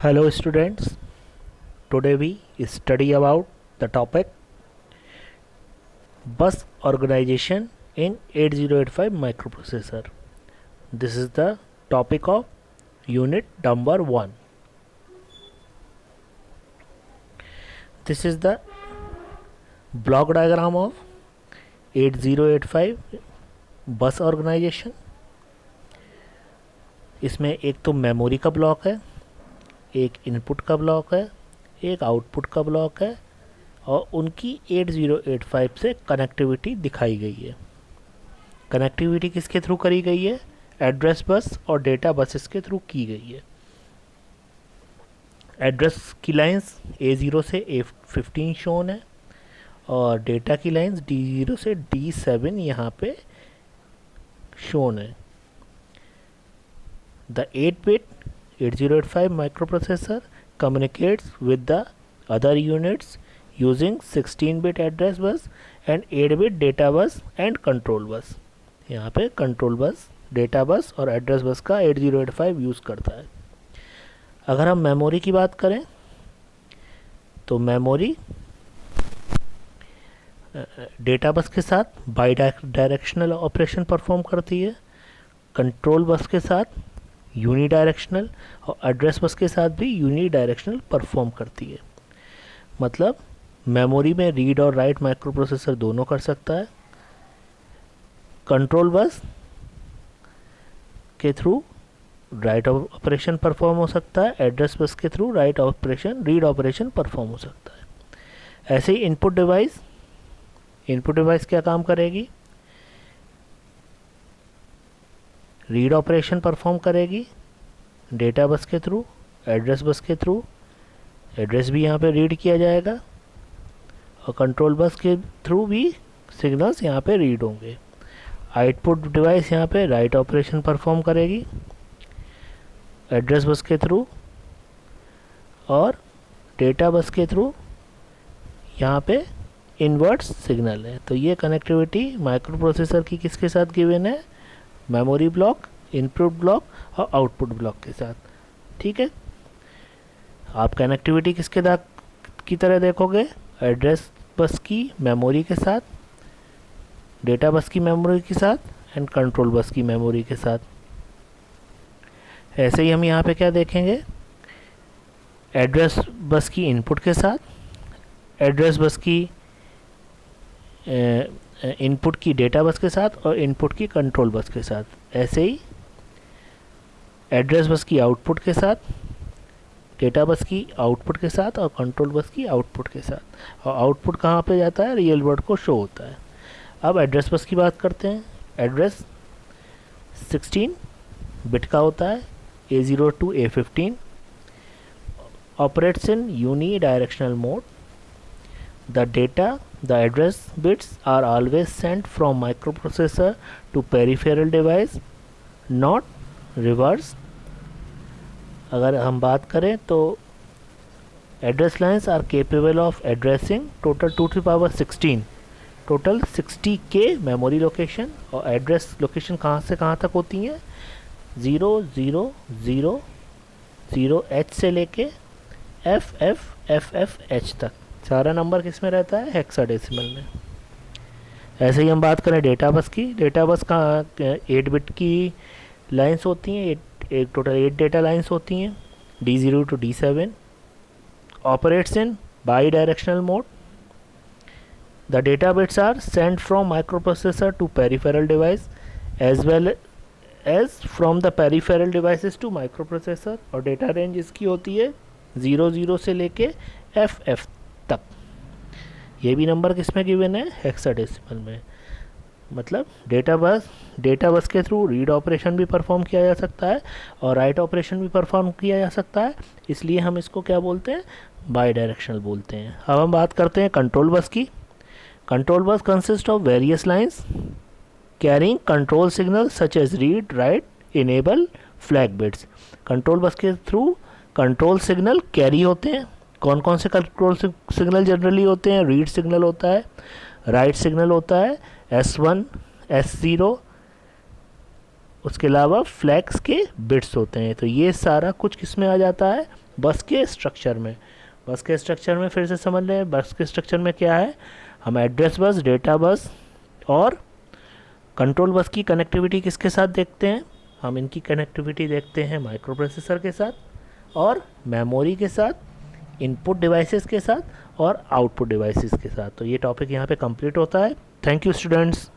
Hello students, today we study about the topic bus organization in 8085 microprocessor. This is the topic of unit number 1. This is the block diagram of 8085 bus organization. इसमें एक तो memory का block है, एक input का block है, एक output का ब्लॉक है और उनकी 8085 से कनेक्टिविटी दिखाई गई है। कनेक्टिविटी किसके थ्रू करी गई है? एड्रेस बस और डेटा बसेस के थ्रू की गई है। एड्रेस की लाइंस A0 से A15 शोन है और डेटा की लाइंस D0 से D7 यहाँ पे शोन है। The 8-bit 8085 microprocessor communicates with the other units using 16-bit address bus and 8-bit data bus and control bus. यहाँ पे control bus, data bus और address bus का 8085 यूज़ करता है। अगर हम मेमोरी की बात करें तो मेमोरी डेटा बस के साथ बाई डायरेक्शनल ऑपरेशन परफॉर्म करती है, कंट्रोल बस के साथ यूनी डायरेक्शनल और एड्रेस बस के साथ भी यूनी डायरेक्शनल परफॉर्म करती है। मतलब मेमोरी में रीड और राइट माइक्रोप्रोसेसर दोनों कर सकता है। कंट्रोल बस के थ्रू राइट ऑपरेशन परफॉर्म हो सकता है, एड्रेस बस के थ्रू रीड ऑपरेशन परफॉर्म हो सकता है। ऐसे ही इनपुट डिवाइस क्या काम करेगी? रीड ऑपरेशन परफॉर्म करेगी डेटा बस के थ्रू, एड्रेस बस के थ्रू। एड्रेस भी यहाँ पे रीड किया जाएगा और कंट्रोल बस के थ्रू भी सिग्नल्स यहाँ पे रीड होंगे। आउटपुट डिवाइस यहाँ पे राइट ऑपरेशन परफॉर्म करेगी एड्रेस बस के थ्रू और डेटा बस के थ्रू यहाँ पे इन्वर्ट सिग्नल है। तो ये कनेक्टिविटी माइक्रो प्रोसेसर की किसके साथ गिवन है? मेमोरी ब्लॉक, इनपुट ब्लॉक और आउटपुट ब्लॉक के साथ। ठीक है, आप कनेक्टिविटी की तरह देखोगे? एड्रेस बस की मेमोरी के साथ, डेटा बस की मेमोरी के साथ एंड कंट्रोल बस की मेमोरी के साथ। ऐसे ही हम यहाँ पे क्या देखेंगे? एड्रेस बस की इनपुट के साथ, एड्रेस बस की इनपुट की डेटा बस के साथ और इनपुट की कंट्रोल बस के साथ। ऐसे ही एड्रेस बस की आउटपुट के साथ, डेटा बस की आउटपुट के साथ और कंट्रोल बस की आउटपुट के साथ। और आउटपुट कहाँ पे जाता है? रियल वर्ड को शो होता है। अब एड्रेस बस की बात करते हैं। एड्रेस 16 बिट का होता है, A0 to A15, operates in unidirectional mode. The address bits are always sent from microprocessor to peripheral device, not reverse. अगर हम बात करें तो address lines are capable of addressing total 2 to the power 16, total 60 के memory location. और address location कहाँ से कहाँ तक होती हैं? 0000H से लेके FFFFH तक। सारा नंबर किस में रहता है? हेक्साडेसिमल में। ऐसे ही हम बात करें डेटा बस की। डेटा बस का 8 बिट की लाइंस होती हैं, एक टोटल 8 डेटा लाइंस होती हैं, D0 to D7, operates in bidirectional mode. The data bits are sent from microprocessor to peripheral device as well as from the peripheral devices to microprocessor. और data range इसकी होती है 00 से लेके FF तक। ये भी नंबर किस में गिवन है? हेक्साडेसिमल में। मतलब डेटा बस के थ्रू रीड ऑपरेशन भी परफॉर्म किया जा सकता है और राइट ऑपरेशन भी परफॉर्म किया जा सकता है, इसलिए हम इसको क्या बोलते हैं? बाई डायरेक्शनल बोलते हैं। अब हम बात करते हैं कंट्रोल बस की। Control bus consist of various lines carrying control signal such as read, write, enable, flag bits. Control bus के थ्रू कंट्रोल सिग्नल कैरी होते हैं। कौन कौन से कंट्रोल सिग्नल जनरली होते हैं? रीड सिग्नल होता है, राइट सिग्नल होता है, S1, S0, उसके अलावा फ्लैग्स के बिट्स होते हैं। तो ये सारा कुछ किस में आ जाता है? बस के स्ट्रक्चर में। बस के स्ट्रक्चर में फिर से समझ लें, बस के स्ट्रक्चर में क्या है, हम एड्रेस बस, डेटा बस और कंट्रोल बस की कनेक्टिविटी किसके साथ देखते हैं, हम इनकी कनेक्टिविटी देखते हैं माइक्रो प्रोसेसर के साथ और मेमोरी के साथ, इनपुट डिवाइसेस के साथ और आउटपुट डिवाइसेस के साथ। तो ये टॉपिक यहाँ पे कंप्लीट होता है। Thank you students.